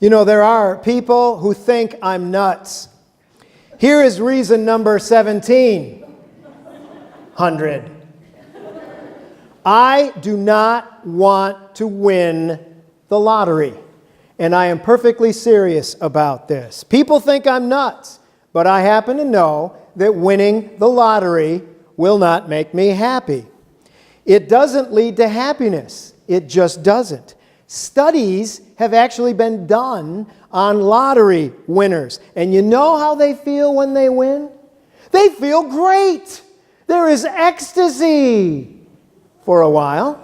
You know, there are people who think I'm nuts. Here is reason number 1700. I do not want to win the lottery. And I am perfectly serious about this. People think I'm nuts, but I happen to know that winning the lottery will not make me happy. It doesn't lead to happiness. It just doesn't. Studies have actually been done on lottery winners. And you know how they feel when they win? They feel great. There is ecstasy for a while.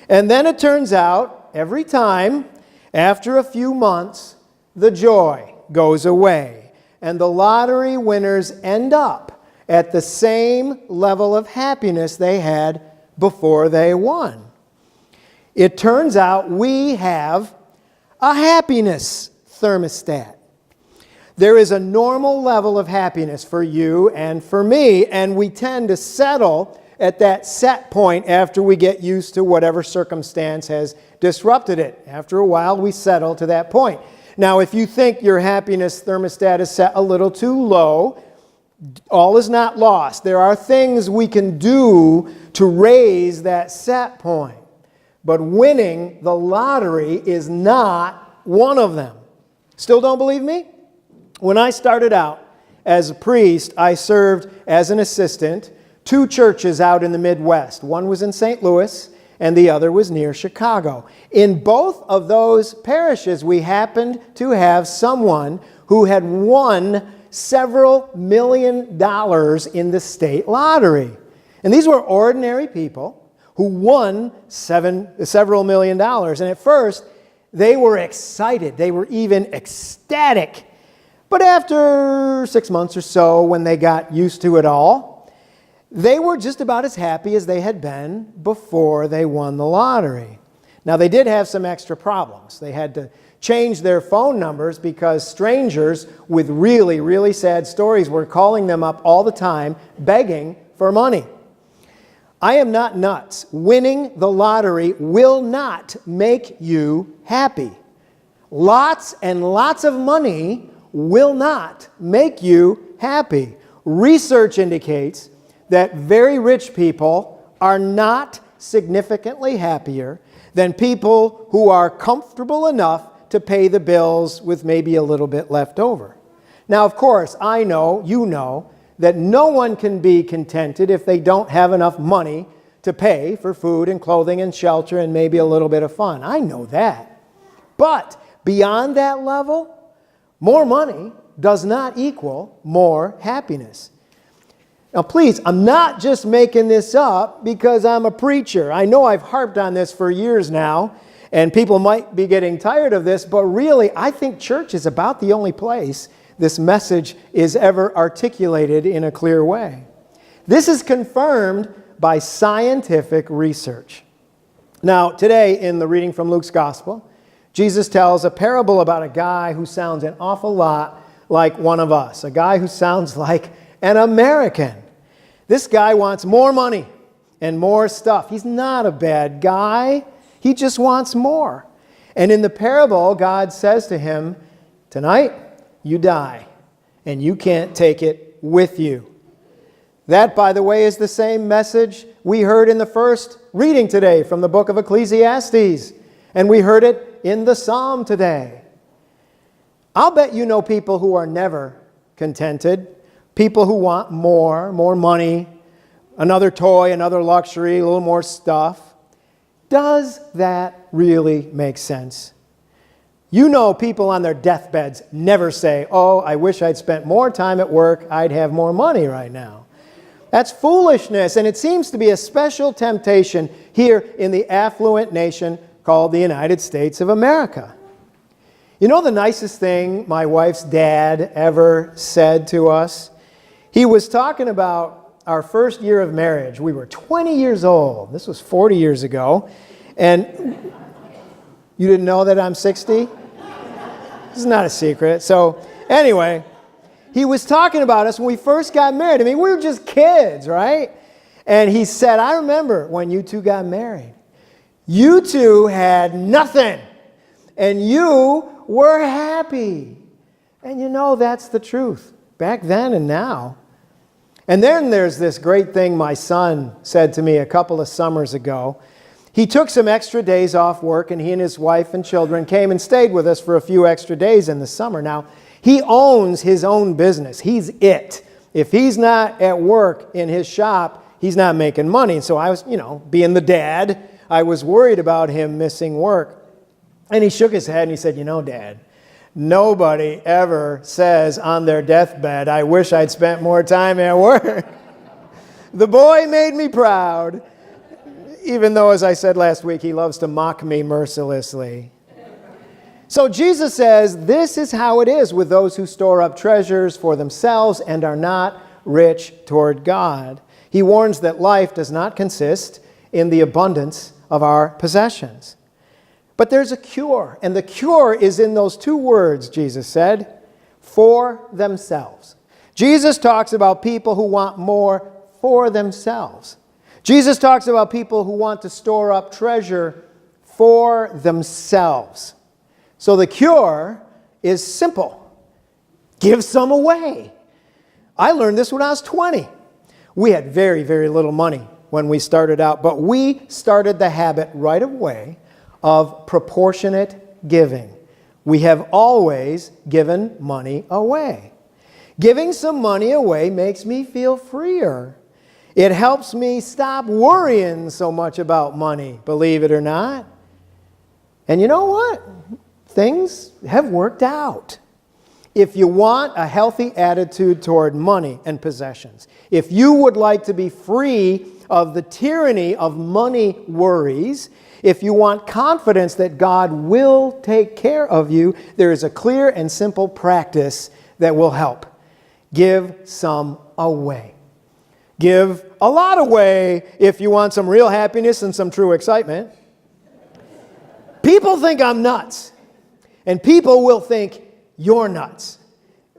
And then it turns out, every time, after a few months, the joy goes away. And the lottery winners end up at the same level of happiness they had before they won. It turns out we have a happiness thermostat. There is a normal level of happiness for you and for me, and we tend to settle at that set point after we get used to whatever circumstance has disrupted it. After a while, we settle to that point. Now, if you think your happiness thermostat is set a little too low, all is not lost. There are things we can do to raise that set point. But winning the lottery is not one of them. Still don't believe me? When I started out as a priest, I served as an assistant 2 churches out in the Midwest. One was in St. Louis, and the other was near Chicago. In both of those parishes, we happened to have someone who had won several $1 million in the state lottery. And these were ordinary people who won several $1 million. And at first, they were excited. They were even ecstatic. But after 6 months or so, when they got used to it all, they were just about as happy as they had been before they won the lottery. Now, they did have some extra problems. They had to change their phone numbers because strangers with really, really sad stories were calling them up all the time, begging for money. I am not nuts. Winning the lottery will not make you happy. Lots and lots of money will not make you happy. Research indicates that very rich people are not significantly happier than people who are comfortable enough to pay the bills with maybe a little bit left over. Now, of course, I know, you know, that no one can be contented if they don't have enough money to pay for food and clothing and shelter and maybe a little bit of fun. I know that. But beyond that level, more money does not equal more happiness. Now, please, I'm not just making this up because I'm a preacher. I know I've harped on this for years now, and people might be getting tired of this, but really, I think church is about the only place this message is ever articulated in a clear way. This is confirmed by scientific research. Now, today in the reading from Luke's Gospel, Jesus tells a parable about a guy who sounds an awful lot like one of us, a guy who sounds like an American. This guy wants more money and more stuff. He's not a bad guy. He just wants more. And in the parable, God says to him, "Tonight, you die, and you can't take it with you." That, by the way, is the same message we heard in the first reading today from the book of Ecclesiastes. And we heard it in the psalm today. I'll bet you know people who are never contented, people who want more money, another toy, another luxury, a little more stuff. Does that really make sense? You know people on their deathbeds never say, "Oh, I wish I'd spent more time at work. I'd have more money right now." That's foolishness, and it seems to be a special temptation here in the affluent nation called the United States of America. You know the nicest thing my wife's dad ever said to us? He was talking about our first year of marriage. We were 20 years old. This was 40 years ago. And you didn't know that I'm 60? This is not a secret. So anyway, he was talking about us when we first got married. I mean, we were just kids, right? And he said, "I remember when you two got married. You two had nothing. and you were happy. And you know that's the truth, back then and now. And then there's this great thing my son said to me a couple of summers ago. He took some extra days off work, and he and his wife and children came and stayed with us for a few extra days in the summer. Now, he owns his own business. He's it. If he's not at work in his shop, he's not making money. So I was, being the dad, I was worried about him missing work. And he shook his head and he said, Dad, nobody ever says on their deathbed, I wish I'd spent more time at work. The boy made me proud, even though, as I said last week, he loves to mock me mercilessly. So Jesus says, this is how it is with those who store up treasures for themselves and are not rich toward God. He warns that life does not consist in the abundance of our possessions. But there's a cure, and the cure is in those two words, Jesus said, for themselves. Jesus talks about people who want more for themselves. Jesus talks about people who want to store up treasure for themselves. So the cure is simple. Give some away. I learned this when I was 20. We had very, very little money when we started out, but we started the habit right away of proportionate giving. We have always given money away. Giving some money away makes me feel freer. It helps me stop worrying so much about money, believe it or not. And you know what? Things have worked out. If you want a healthy attitude toward money and possessions, if you would like to be free of the tyranny of money worries, if you want confidence that God will take care of you, there is a clear and simple practice that will help. Give some away. Give a lot away if you want some real happiness and some true excitement. People think I'm nuts, and people will think you're nuts.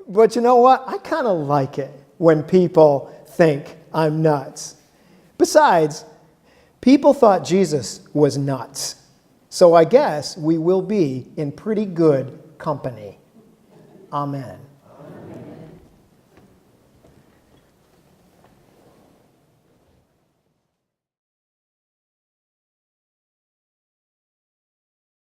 But you know what? I kind of like it when people think I'm nuts. Besides, people thought Jesus was nuts. So I guess we will be in pretty good company. Amen.